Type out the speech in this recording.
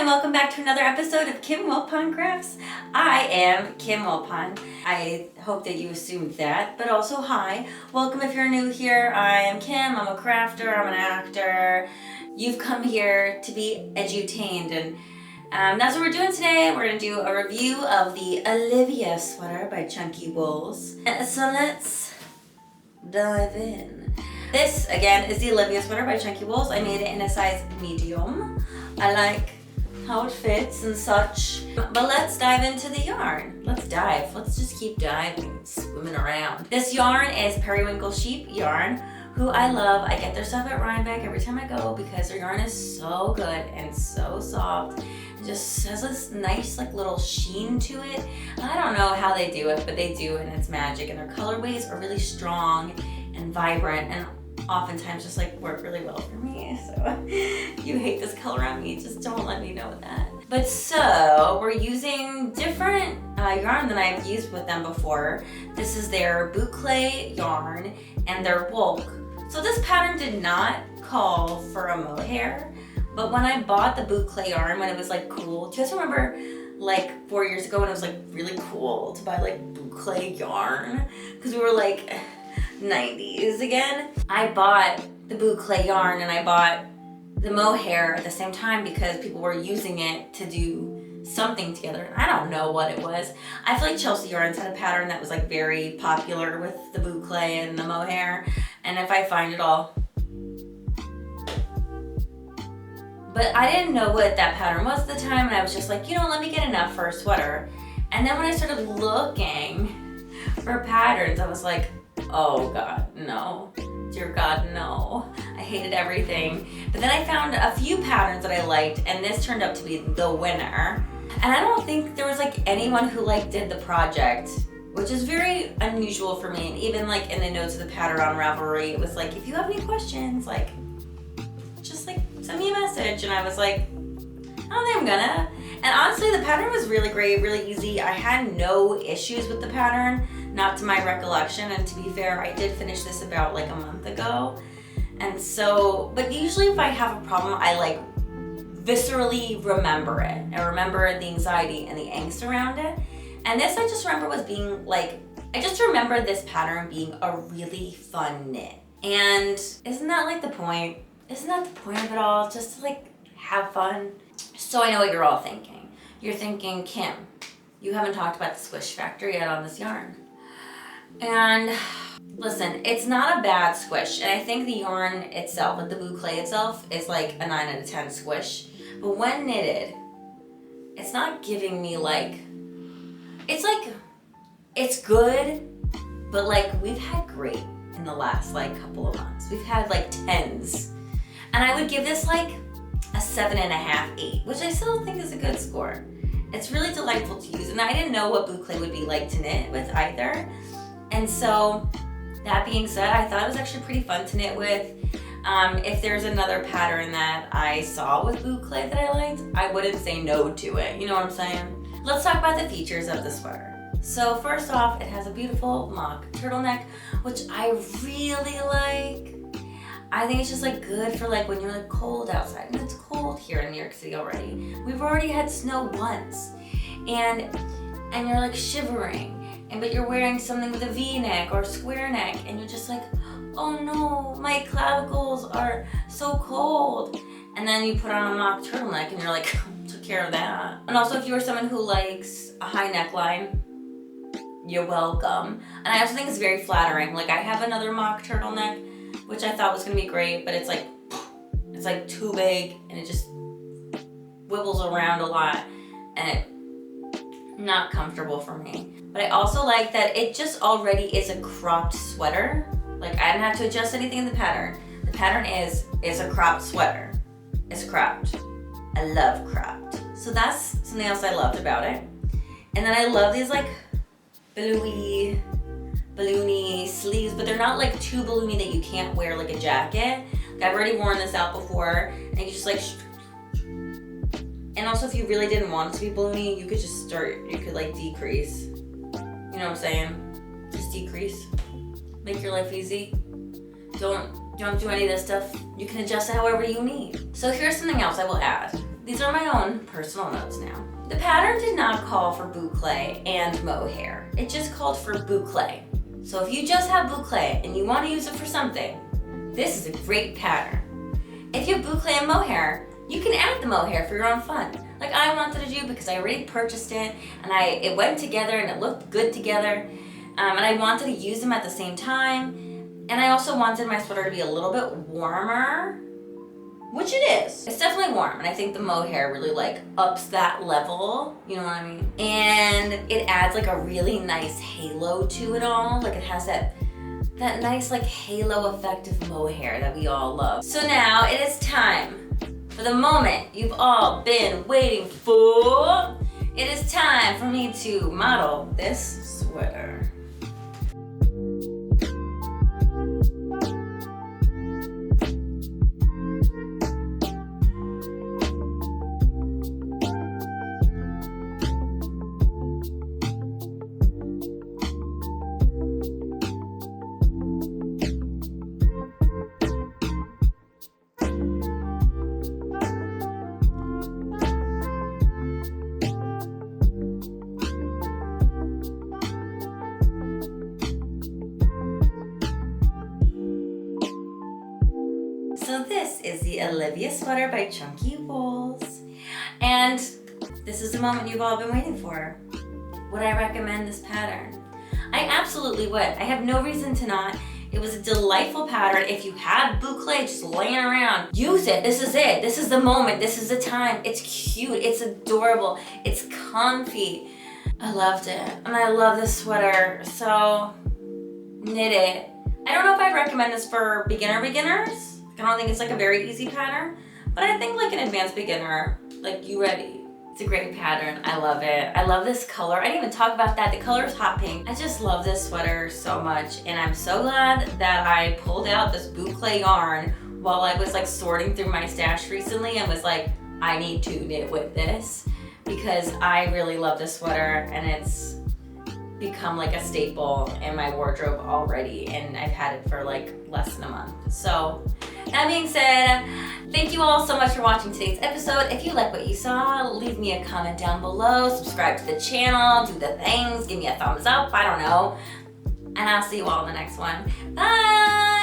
and welcome back to another episode of Kim Wilpon Crafts. I am Kim Wilpon. I hope that you assumed that, but also hi. Welcome if you're new here. I am Kim. I'm a crafter. I'm an actor. You've come here to be edutained, and that's what we're doing today. We're going to do a review of the Olivia Sweater by Chunky Wools. So let's dive in. This, again, is the Olivia Sweater by Chunky Wools. I made it in a size medium. I like how it fits and such. But let's dive into the yarn. Let's just keep diving, swimming around. This yarn is Periwinkle Sheep yarn, who I love. I get their stuff at Rhinebeck every time I go because their yarn is so good and so soft. It just has this nice little sheen to it. I don't know how they do it, but they do, and it's magic. And their colorways are really strong and vibrant, and oftentimes just work really well for me. So if you hate this color on me, just don't let me know that. But so we're using different yarn than I've used with them before. This is their Boucle yarn and their Wolke. So this pattern did not call for a mohair, but when I bought the Boucle yarn, when it was cool, do you guys remember 4 years ago when it was really cool to buy Boucle yarn? Because we were 90s again. I bought the Boucle yarn and I bought the mohair at the same time because people were using it to do something together. I don't know what it was. I feel like Chelsea Yarns had a pattern that was very popular with the Boucle and the mohair, and if I find it all. But I didn't know what that pattern was at the time, and I was just let me get enough for a sweater. And then when I started looking for patterns, I was like, oh God, no. Dear God, no. I hated everything. But then I found a few patterns that I liked, and this turned out to be the winner. And I don't think there was anyone who did the project, which is very unusual for me. And even in the notes of the pattern on Ravelry, it was if you have any questions, just send me a message. And I was I don't think I'm gonna. And honestly, the pattern was really great, really easy. I had no issues with the pattern, not to my recollection. And to be fair, I did finish this about a month ago. And so, but usually if I have a problem, I viscerally remember it. I remember the anxiety and the angst around it. And this I just remember was being I just remember this pattern being a really fun knit. And isn't that the point? Isn't that the point of it all? Just to have fun? So I know what you're all thinking. You're thinking, Kim, you haven't talked about the squish factor yet on this yarn. And listen, it's not a bad squish. And I think the yarn itself, the Boucle itself, is a 9 out of 10 squish. But when knitted, it's not giving me it's good, but we've had great in the last couple of months. We've had 10s. And I would give this a 7.5, 8, which I still think is a good score. It's really delightful to use, and I didn't know what Boucle would be to knit with either. And so, that being said, I thought it was actually pretty fun to knit with. If there's another pattern that I saw with Boucle that I liked, I wouldn't say no to it. You know what I'm saying? Let's talk about the features of the sweater. So first off, it has a beautiful mock turtleneck, which I really like. I think it's just good for when you're cold outside, and it's cold here in New York City already. We've already had snow once, and you're shivering, but you're wearing something with a V-neck or square neck, and you're just oh no, my clavicles are so cold. And then you put on a mock turtleneck, and you're took care of that. And also, if you are someone who likes a high neckline, you're welcome. And I also think it's very flattering. I have another mock turtleneck, which I thought was gonna be great, but it's too big, and it just wibbles around a lot, and it's not comfortable for me. But I also like that it just already is a cropped sweater. I didn't have to adjust anything in the pattern. The pattern is a cropped sweater. It's cropped. I love cropped. So that's something else I loved about it. And then I love these balloony sleeves, but they're not too balloony that you can't wear a jacket. I've already worn this out before, and you just and also if you really didn't want it to be balloony, you could just decrease. You know what I'm saying? Just decrease. Make your life easy. Don't do any of this stuff. You can adjust it however you need. So here's something else I will add. These are my own personal notes now. The pattern did not call for boucle and mohair. It just called for boucle. So if you just have boucle and you want to use it for something, this is a great pattern. If you have boucle and mohair, you can add the mohair for your own fun. Like I wanted to do because I already purchased it and it went together and it looked good together. And I wanted to use them at the same time. And I also wanted my sweater to be a little bit warmer, which it is. It's definitely warm, and I think the mohair really like ups that level, you know what I mean? And it adds like a really nice halo to it all. Like it has that nice like halo effect of mohair that we all love. So now it is time for the moment you've all been waiting for. It is time for me to model this sweater. So this is the Olivia Sweater by Chunky Wools. And this is the moment you've all been waiting for. Would I recommend this pattern? I absolutely would. I have no reason to not. It was a delightful pattern. If you have boucle just laying around, use it. This is it. This is the moment. This is the time. It's cute. It's adorable. It's comfy. I loved it. And I love this sweater. So knit it. I don't know if I'd recommend this for beginners. I don't think it's like a very easy pattern, but I think like an advanced beginner, like you ready. It's a great pattern. I love it. I love this color. I didn't even talk about that. The color is hot pink. I just love this sweater so much, and I'm so glad that I pulled out this boucle yarn while I was like sorting through my stash recently and was like, I need to knit with this because I really love this sweater and it's become like a staple in my wardrobe already, and I've had it for like less than a month. So that being said, thank you all so much for watching today's episode. If you like what you saw, leave me a comment down below, subscribe to the channel, do the things, give me a thumbs up, I don't know. And I'll see you all in the next one. Bye!